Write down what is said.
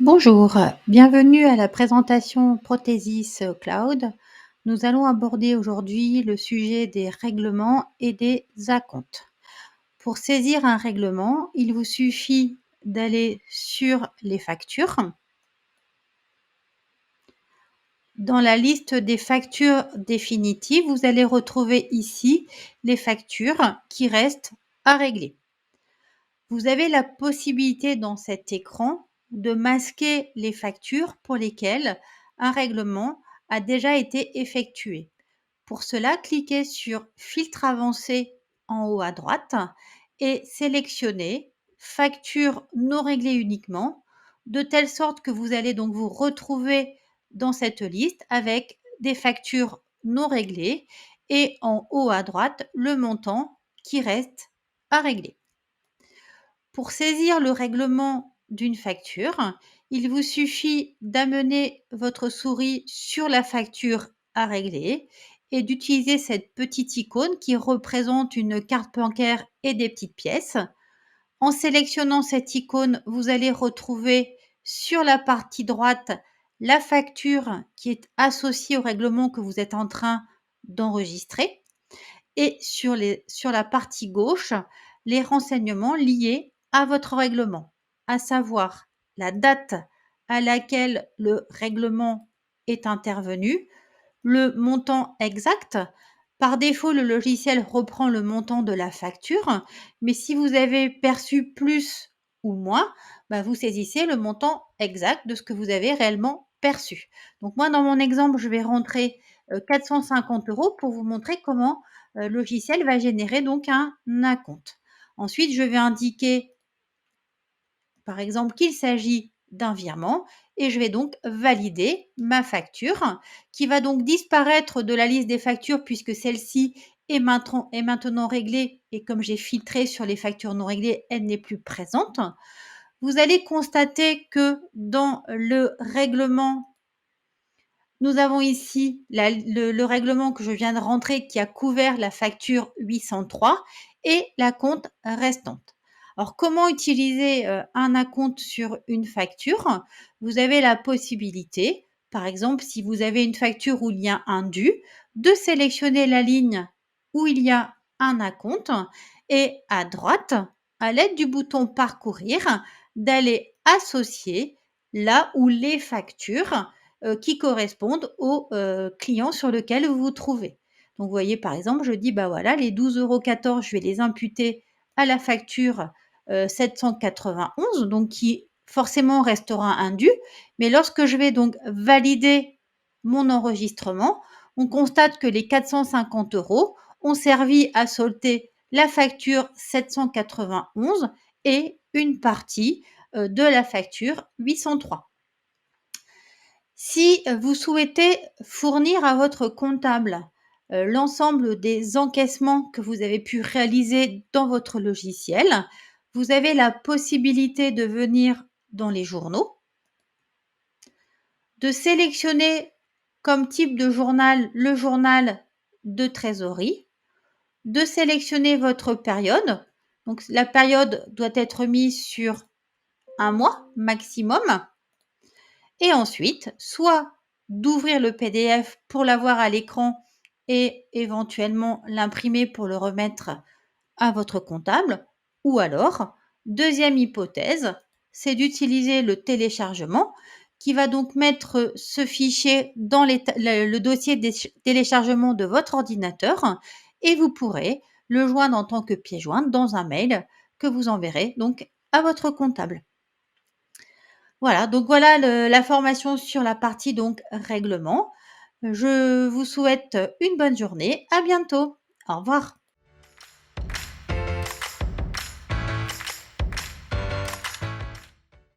Bonjour, bienvenue à la présentation Prothésis Cloud. Nous allons aborder aujourd'hui le sujet des règlements et des acomptes. Pour saisir un règlement, il vous suffit d'aller sur les factures. Dans la liste des factures définitives, vous allez retrouver ici les factures qui restent à régler. Vous avez la possibilité dans cet écran de masquer les factures pour lesquelles un règlement a déjà été effectué. Pour cela, cliquez sur Filtre avancé en haut à droite et sélectionnez Factures non réglées uniquement, de telle sorte que vous allez donc vous retrouver dans cette liste avec des factures non réglées et en haut à droite le montant qui reste à régler. Pour saisir le règlement d'une facture, il vous suffit d'amener votre souris sur la facture à régler et d'utiliser cette petite icône qui représente une carte bancaire et des petites pièces. En sélectionnant cette icône, vous allez retrouver sur la partie droite la facture qui est associée au règlement que vous êtes en train d'enregistrer et sur la partie gauche, les renseignements liés à votre règlement, à savoir la date à laquelle le règlement est intervenu, le montant exact. Par défaut, le logiciel reprend le montant de la facture, mais si vous avez perçu plus ou moins, vous saisissez le montant exact de ce que vous avez réellement perçu. Donc moi, dans mon exemple, je vais rentrer 450 € pour vous montrer comment le logiciel va générer donc un acompte. Ensuite, je vais indiquer, par exemple, qu'il s'agit d'un virement et je vais donc valider ma facture qui va donc disparaître de la liste des factures puisque celle-ci est maintenant réglée et comme j'ai filtré sur les factures non réglées, elle n'est plus présente. Vous allez constater que dans le règlement, nous avons ici le règlement que je viens de rentrer qui a couvert la facture 803 et la compte restante. Alors, comment utiliser un acompte sur une facture? Vous avez la possibilité, par exemple, si vous avez une facture où il y a un dû, de sélectionner la ligne où il y a un acompte et à droite, à l'aide du bouton Parcourir, d'aller associer là où les factures qui correspondent au client sur lequel vous vous trouvez. Donc, vous voyez, par exemple, je dis, voilà, les 12,14 €, je vais les imputer à la facture 791, donc qui forcément restera un dû. Mais lorsque je vais donc valider mon enregistrement, on constate que les 450 € ont servi à solder la facture 791 et une partie de la facture 803. Si vous souhaitez fournir à votre comptable l'ensemble des encaissements que vous avez pu réaliser dans votre logiciel, vous avez la possibilité de venir dans les journaux, de sélectionner comme type de journal le journal de trésorerie, de sélectionner votre période. Donc la période doit être mise sur un mois maximum. Et ensuite, soit d'ouvrir le PDF pour l'avoir à l'écran et éventuellement l'imprimer pour le remettre à votre comptable, ou alors, deuxième hypothèse, c'est d'utiliser le téléchargement qui va donc mettre ce fichier dans le dossier de téléchargement de votre ordinateur et vous pourrez le joindre en tant que pièce jointe dans un mail que vous enverrez donc à votre comptable. Voilà, donc voilà la formation sur la partie donc règlement. Je vous souhaite une bonne journée. À bientôt. Au revoir.